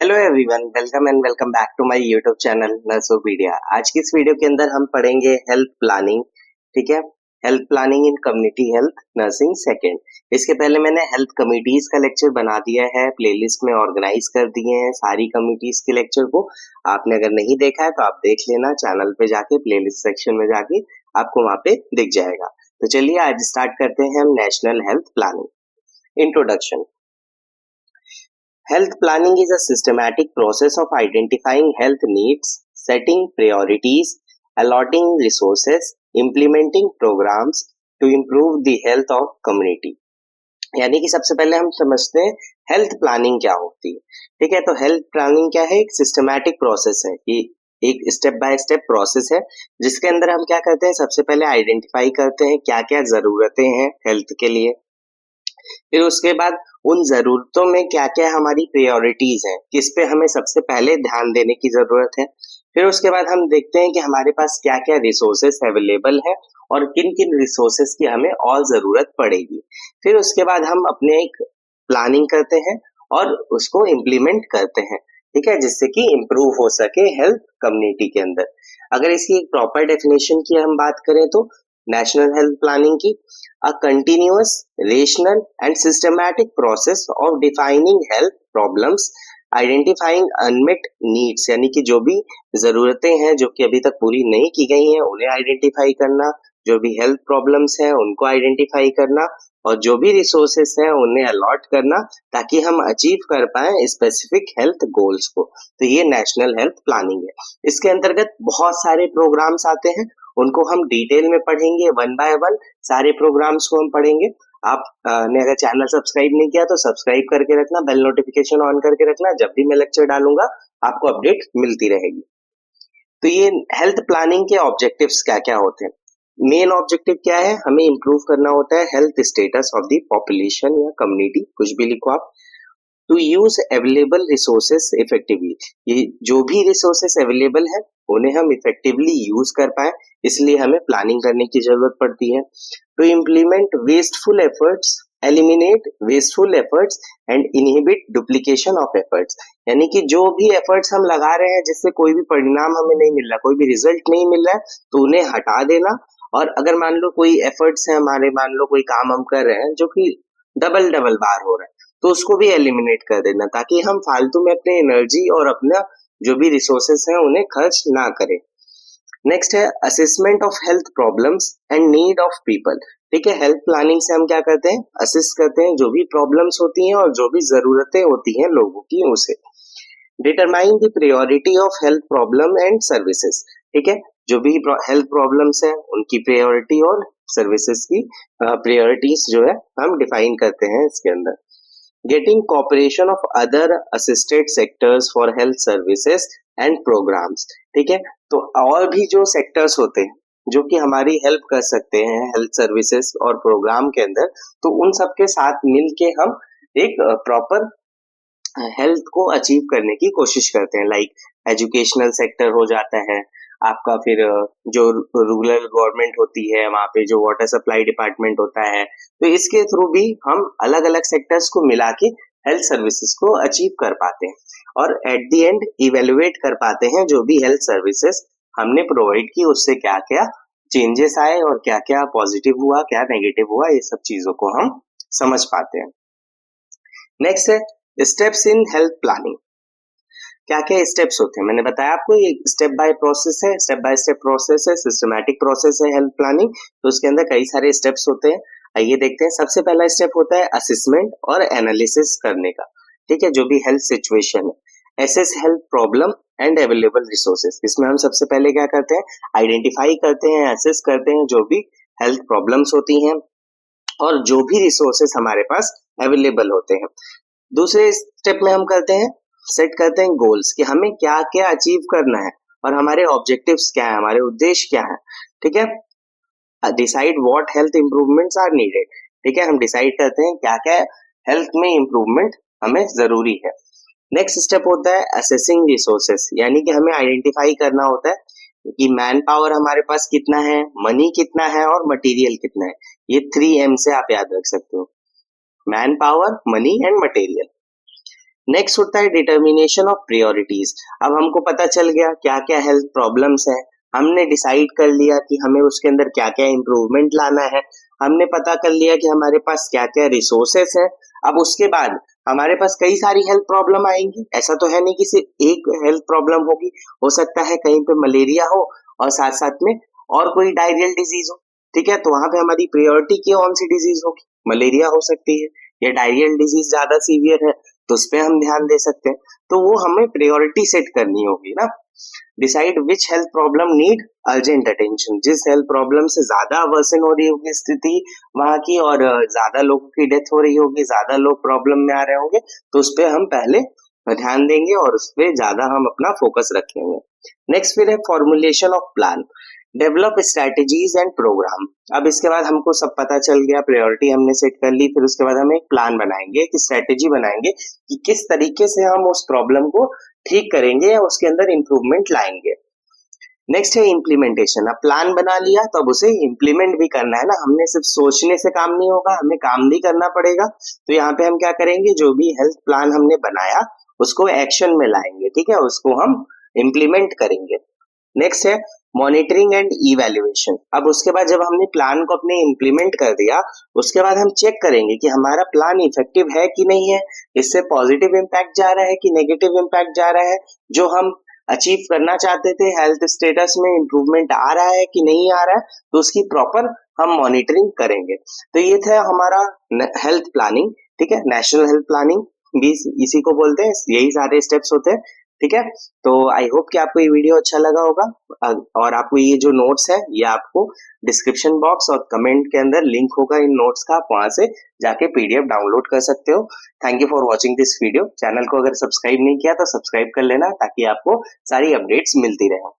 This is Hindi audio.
Hello everyone, welcome and welcome back to my YouTube channel Nursopedia. आज की इस वीडियो के अंदर हम पढ़ेंगे हेल्थ प्लानिंग। ठीक है, health planning in community health nursing second. इसके पहले मैंने हेल्थ कमिटीज का लेक्चर बना दिया है, प्लेलिस्ट में ऑर्गेनाइज कर दिए हैं सारी कमिटीज के लेक्चर को। आपने अगर नहीं देखा है तो आप देख लेना, चैनल पे जाके प्लेलिस्ट सेक्शन में जाके आपको वहां पे दिख जाएगा। तो चलिए आज स्टार्ट करते हैं हम national health planning. Introduction. Health planning is a systematic process of identifying health needs, setting priorities, allotting resources, implementing programs to improve the health of community। यानी कि सबसे पहले हम समझते हैं हेल्थ प्लानिंग क्या होती है। ठीक है, तो हेल्थ प्लानिंग क्या है? एक सिस्टमैटिक प्रोसेस है कि एक स्टेप बाय स्टेप प्रोसेस है जिसके अंदर हम क्या करते हैं, सबसे पहले आइडेंटिफाई करते हैं क्या क्या जरूरतें हैं हेल्थ के लिए। फिर उसके बाद उन जरूरतों में क्या क्या हमारी प्रायोरिटीज हैं, किस पे हमें सबसे पहले ध्यान देने की जरूरत है। फिर उसके बाद हम देखते हैं कि हमारे पास क्या क्या रिसोर्सेस अवेलेबल है और किन किन रिसोर्सेस की हमें और जरूरत पड़ेगी। फिर उसके बाद हम अपने एक प्लानिंग करते हैं और उसको इम्प्लीमेंट करते हैं। ठीक है, जिससे कि इम्प्रूव हो सके हेल्थ कम्युनिटी के अंदर। अगर इसकी एक प्रॉपर डेफिनेशन की हम बात करें तो नेशनल हेल्थ प्लानिंग की a continuous, rational and systematic process of defining health problems, identifying unmet needs यानी कि जो भी जरूरतें हैं जो कि अभी तक पूरी नहीं की गई हैं उन्हें आइडेंटिफाई करना, जो भी हेल्थ प्रॉब्लम्स हैं उनको आइडेंटिफाई करना और जो भी रिसोर्सेस हैं उन्हें अलॉट करना ताकि हम अचीव कर पाए स्पेसिफिक हेल्थ गोल्स को। तो ये नेशनल हेल्थ प्लानिंग है। इसके अंतर्गत बहुत सारे प्रोग्राम्स आते हैं, उनको हम डिटेल में पढ़ेंगे, वन बाय वन सारे प्रोग्राम्स को हम पढ़ेंगे। आप ने अगर चैनल सब्सक्राइब नहीं किया तो सब्सक्राइब करके रखना, बेल नोटिफिकेशन ऑन करके रखना, जब भी मैं लेक्चर डालूंगा आपको अपडेट मिलती रहेगी। तो ये हेल्थ प्लानिंग के ऑब्जेक्टिव्स क्या क्या होते हैं? मेन ऑब्जेक्टिव क्या है? हमें इंप्रूव करना होता है health status of the population या कम्युनिटी, कुछ भी लिखो आप। To use available resources effectively, ये जो भी रिसोर्सेस अवेलेबल है उन्हें हम इफेक्टिवली यूज कर पाए, इसलिए हमें प्लानिंग करने की जरूरत पड़ती है। To implement wasteful efforts, eliminate wasteful efforts and inhibit duplication of efforts, यानी कि जो भी एफर्ट्स हम लगा रहे हैं जिससे कोई भी परिणाम हमें नहीं मिल रहा, कोई भी रिजल्ट नहीं मिल रहा है, तो उन्हें हटा देना। और अगर मान लो कोई एफर्ट्स है हमारे, मान लो कोई काम हम कर रहे हैं जो कि डबल डबल बार हो रहा है, तो उसको भी एलिमिनेट कर देना ताकि हम फालतू में अपने एनर्जी और अपना जो भी रिसोर्सेस हैं उन्हें खर्च ना करें। नेक्स्ट है assessment of health problems and need of people. ठीक है, हेल्थ प्लानिंग से हम क्या करते हैं, असेस करते हैं जो भी प्रॉब्लम्स होती हैं और जो भी जरूरतें होती हैं लोगों की, उसे। Determine the priority of health problem and services. ठीक है, जो भी हेल्थ प्रॉब्लम्स है उनकी प्रायोरिटी और सर्विसेज की प्रायोरिटीज जो है हम डिफाइन करते हैं इसके अंदर। Getting cooperation of other assisted sectors for health services and programmes. ठीक है, तो और भी जो सेक्टर्स होते हैं जो कि हमारी हेल्प कर सकते हैं हेल्थ सर्विसेज और प्रोग्राम के अंदर, तो उन सब के साथ मिलके हम एक प्रॉपर हेल्थ को अचीव करने की कोशिश करते हैं। लाइक एजुकेशनल सेक्टर हो जाता है आपका, फिर जो रूरल गवर्नमेंट होती है वहाँ पे जो वाटर सप्लाई डिपार्टमेंट होता है, तो इसके थ्रू भी हम अलग अलग सेक्टर्स को मिला के हेल्थ सर्विसेज को अचीव कर पाते हैं और एट द एंड इवेलुएट कर पाते हैं जो भी हेल्थ सर्विसेज हमने प्रोवाइड की उससे क्या क्या चेंजेस आए और क्या क्या पॉजिटिव हुआ, क्या नेगेटिव हुआ, ये सब चीजों को हम समझ पाते हैं। नेक्स्ट है स्टेप्स इन हेल्थ प्लानिंग। क्या क्या स्टेप्स होते हैं? मैंने बताया आपको ये स्टेप बाय प्रोसेस है, स्टेप बाय स्टेप प्रोसेस है, सिस्टमैटिक प्रोसेस है हेल्थ प्लानिंग। तो उसके अंदर कई सारे स्टेप्स होते हैं, आइए देखते हैं। सबसे पहला स्टेप होता है असेसमेंट और एनालिसिस करने का। ठीक है, जो भी हेल्थ सिचुएशन है, assess health problem and available resources. इसमें हम सबसे पहले क्या करते हैं, आइडेंटिफाई करते हैं, एसेस करते हैं जो भी हेल्थ प्रॉब्लम्स होती हैं और जो भी रिसोर्सेस हमारे पास अवेलेबल होते हैं। दूसरे स्टेप में हम करते हैं, सेट करते हैं गोल्स कि हमें क्या क्या अचीव करना है और हमारे ऑब्जेक्टिव्स क्या है, हमारे उद्देश्य क्या है। ठीक है, decide what health improvements are needed. ठीक है, हम डिसाइड करते हैं क्या क्या हेल्थ में इंप्रूवमेंट हमें जरूरी है। नेक्स्ट स्टेप होता है असेसिंग रिसोर्सेस, यानी कि हमें आइडेंटिफाई करना होता है कि मैन पावर हमारे पास कितना है, मनी कितना है और मटेरियल कितना है। ये 3M से आप याद रख सकते हो, man power, money and material. Next होता है डिटर्मिनेशन ऑफ प्रायोरिटीज। अब हमको पता चल गया क्या क्या हेल्थ प्रॉब्लम्स है, हमने डिसाइड कर लिया कि हमें उसके अंदर क्या क्या इम्प्रूवमेंट लाना है, हमने पता कर लिया कि हमारे पास क्या क्या रिसोर्सेस है। अब उसके बाद हमारे पास कई सारी हेल्थ प्रॉब्लम आएंगी, ऐसा तो है नहीं कि सिर्फ एक हेल्थ प्रॉब्लम होगी, हो सकता है कहीं पे मलेरिया हो और साथ साथ में और कोई डायरियल डिजीज हो, ठीक है, तो वहां पे हमारी प्रायोरिटी कौन सी डिजीज होगी, मलेरिया हो सकती है या डायरियल डिजीज ज्यादा सीवियर है तो उस पर हम ध्यान दे सकते हैं। तो वो हमें प्रायोरिटी सेट करनी होगी ना। Decide which health problem need urgent attention, जिस हेल्थ प्रॉब्लम से ज्यादा वर्सन हो रही होगी स्थिति वहां की और ज्यादा लोगों की डेथ हो रही होगी, ज्यादा लोग प्रॉब्लम में आ रहे होंगे, तो उस पर हम पहले ध्यान देंगे और उस पर ज्यादा हम अपना फोकस रखेंगे। नेक्स्ट फिर है formulation of plan, develop strategies and programme. अब इसके बाद हमको सब पता चल गया, प्रायोरिटी हमने सेट कर ली, फिर उसके बाद हम एक प्लान बनाएंगे, एक स्ट्रेटेजी बनाएंगे कि किस तरीके से हम उस प्रॉब्लम को ठीक करेंगे या उसके अंदर इम्प्रूवमेंट लाएंगे। नेक्स्ट है इम्प्लीमेंटेशन। अब प्लान बना लिया तो अब उसे इम्प्लीमेंट भी करना है ना, हमने सिर्फ सोचने से काम नहीं होगा, हमें काम भी करना पड़ेगा। तो यहाँ पे हम क्या करेंगे, जो भी हेल्थ प्लान हमने बनाया उसको एक्शन में लाएंगे, ठीक है, उसको हम इम्प्लीमेंट करेंगे। नेक्स्ट है मॉनिटरिंग एंड इवैल्यूएशन। अब उसके बाद जब हमने प्लान को अपने इम्प्लीमेंट कर दिया उसके बाद हम चेक करेंगे कि हमारा प्लान इफेक्टिव है कि नहीं है, इससे पॉजिटिव इम्पैक्ट जा रहा है कि नेगेटिव इम्पैक्ट जा रहा है, जो हम अचीव करना चाहते थे हेल्थ स्टेटस में इम्प्रूवमेंट आ रहा है कि नहीं आ रहा है, तो उसकी प्रॉपर हम मॉनिटरिंग करेंगे। तो ये था हमारा हेल्थ प्लानिंग, ठीक है, नेशनल हेल्थ प्लानिंग भी इसी को बोलते हैं, यही सारे स्टेप्स होते हैं, ठीक है। तो आई होप कि आपको ये वीडियो अच्छा लगा होगा और आपको ये जो नोट्स है ये आपको डिस्क्रिप्शन बॉक्स और कमेंट के अंदर लिंक होगा इन नोट्स का, आप वहां से जाके पीडीएफ डाउनलोड कर सकते हो। Thank you for watching this video. Channel को अगर सब्सक्राइब नहीं किया तो सब्सक्राइब कर लेना ताकि आपको सारी अपडेट्स मिलती रहे।